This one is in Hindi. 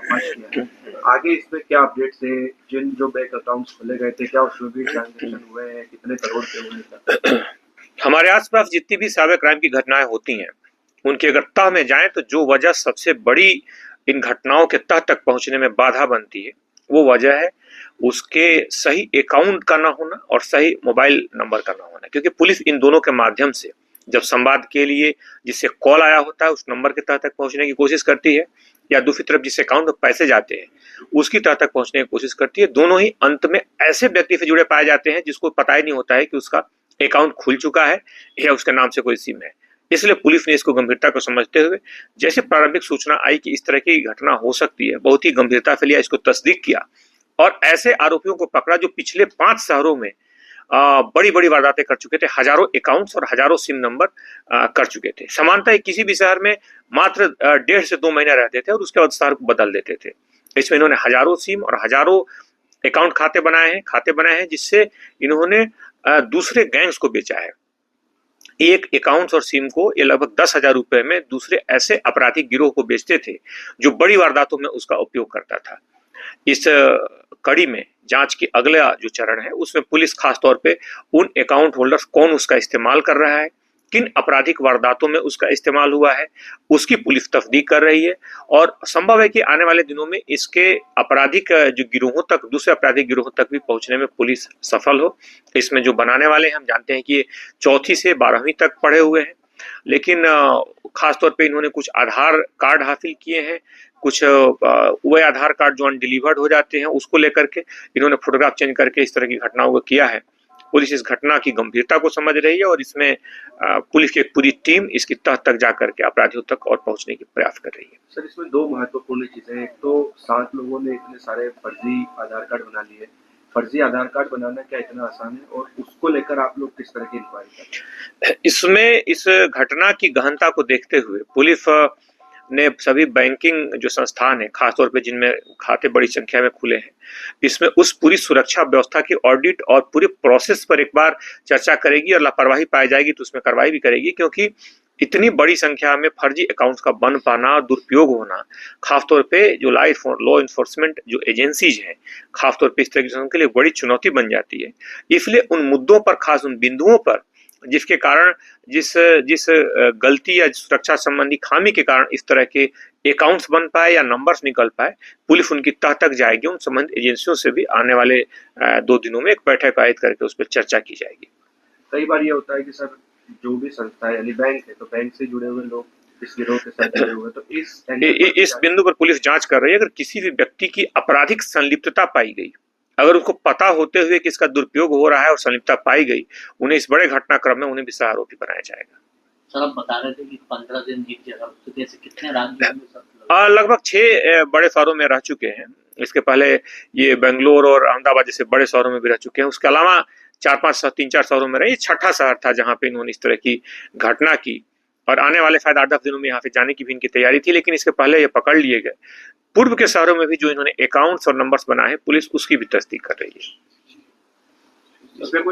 पर्दाफाश किया है। आगे इसमें क्या अपडेट्स है? जिन जो बैंक अकाउंट्स खोले गए थे, क्या उसमें भी ट्रांजेक्शन हुए हैं? कितने करोड़ के हुए हैं? हमारे आसपास जितनी भी साइबर क्राइम की घटनाएं होती हैं, उनकी अगर तह में जाएं तो जो वजह सबसे बड़ी इन घटनाओं के तह तक पहुंचने में बाधा बनती है, वो वजह है उसके सही अकाउंट का ना होना और सही मोबाइल नंबर का ना होना। क्योंकि पुलिस इन दोनों के माध्यम से जब संवाद के लिए जिससे कॉल आया होता है उस नंबर के तह तक पहुंचने की कोशिश करती है, या दूसरी तरफ जिस अकाउंट में पैसे जाते हैं उसकी तह तक पहुंचने की कोशिश करती है। दोनों ही अंत में ऐसे व्यक्ति से जुड़े पाए जाते हैं जिसको पता ही नहीं होता है कि उसका अकाउंट खुल चुका है या उसके नाम से कोई सिम है। इसलिए पुलिस ने इसको गंभीरता को समझते हुए जैसे प्रारंभिक सूचना आई कि इस तरह की घटना हो सकती है, बहुत ही गंभीरता से लिया, इसको तस्दीक किया और ऐसे आरोपियों को पकड़ा जो पिछले 5 शहरों में बड़ी बड़ी वारदातें कर चुके थे, हजारों अकाउंट्स और हजारों सिम नंबर कर चुके थे। समानतः किसी भी शहर में मात्र 1.5 से 2 महीने रहते थे और उसके बाद शहर को बदल देते थे। इसमें इन्होंने हजारों सिम और हजारों अकाउंट खाते बनाए हैं जिससे इन्होंने दूसरे गैंग्स को बेचा है। एक अकाउंट और सिम को ये लगभग 10,000 रुपए में दूसरे ऐसे आपराधिक गिरोह को बेचते थे जो बड़ी वारदातों में उसका उपयोग करता था। इस कड़ी में जांच के अगला जो चरण है उसमें पुलिस खास तौर पे उन अकाउंट होल्डर्स कौन उसका इस्तेमाल कर रहा है, किन आपराधिक वारदातों में उसका इस्तेमाल हुआ है, उसकी पुलिस तफ्तीक कर रही है और संभव है कि आने वाले दिनों में इसके आपराधिक जो गिरोहों तक, दूसरे आपराधिक गिरोहों तक भी पहुंचने में पुलिस सफल हो। इसमें जो बनाने वाले हैं हम जानते हैं कि ये 4वीं से 12वीं तक पढ़े हुए हैं, लेकिन खासतौर पे इन्होंने कुछ आधार कार्ड हासिल किए हैं, कुछ वह आधार कार्ड जो अनडिलीवर्ड हो जाते हैं उसको लेकर के इन्होंने फोटोग्राफ चेंज करके इस तरह की घटनाओं को किया है। पुलिस इस घटना की गंभीरता को समझ रही है और इसमें पुलिस की एक पूरी टीम इसकी तह तक जाकर के अपराधियों तक और पहुंचने की प्रयास कर रही है। सर, इसमें 2 महत्वपूर्ण चीजें हैं। एक तो 7 लोगों ने इतने सारे फर्जी आधार कार्ड बना लिए। फर्जी आधार कार्ड बनाना क्या इतना आसान है और उसको लेकर आप लोग किस तरह की इंक्वायरी करते हैं? इसमें इस घटना की गहनता को देखते हुए पुलिस ने सभी बैंकिंग जो संस्थान है, खासतौर पे जिनमें खाते बड़ी संख्या में खुले हैं, इसमें उस पूरी सुरक्षा व्यवस्था की ऑडिट और पूरे प्रोसेस पर एक बार चर्चा करेगी और लापरवाही पाई जाएगी तो उसमें कार्रवाई भी करेगी। क्योंकि इतनी बड़ी संख्या में फर्जी अकाउंट्स का बन पाना, दुरुपयोग होना, खासतौर पे जो लॉ इन्फोर्समेंट जो एजेंसीज हैं, खासतौर पे इस तरह की के लिए बड़ी चुनौती बन जाती है। इसलिए उन मुद्दों पर, खास उन बिंदुओं पर जिसके कारण जिस जिस गलती या सुरक्षा संबंधी खामी के कारण इस तरह के अकाउंट्स बन पाए या नंबर्स निकल पाए, पुलिस उनकी तह तक जाएगी। उन संबंधित एजेंसियों से भी आने वाले 2 दिनों में एक बैठक आयोजित करके उस पर चर्चा की जाएगी। कई बार ये होता है कि सर, जो भी संस्था है यानी बैंक है, तो बैंक से जुड़े हुए लोग इस गिरोह के साथ जुड़े हुए, तो इस बिंदु पर पुलिस जांच कर रही है। अगर किसी भी व्यक्ति की आपराधिक संलिप्तता पाई गई, अगर उनको पता होते हुए कि इसका दुरुपयोग हो रहा है और संलिप्तता पाई गई, उन्हें इस बड़े घटनाक्रम में उन्हें भी सह आरोपी बनाया जाएगा। सर, आप बता रहे थे कि 15 दिन एक जगह रुक चुके, ऐसे कितने राज्यों में? लगभग 6 बड़े शहरों में रह चुके हैं। इसके पहले ये बेंगलोर और अहमदाबाद जैसे बड़े शहरों में भी रह चुके हैं। उसके अलावा 4-5 3-4 शहरों में रहे। ये 6ठा शहर था जहां पे इन्होंने इस तरह की घटना की और आने वाले शायद 8-10 दिनों में यहाँ से जाने की भी इनकी तैयारी थी, लेकिन इसके पहले ये पकड़ लिए गए। पूर्व के शहरों में भी जो इन्होंने अकाउंट्स और नंबर्स बनाए, पुलिस उसकी भी तस्दीक कर रही है।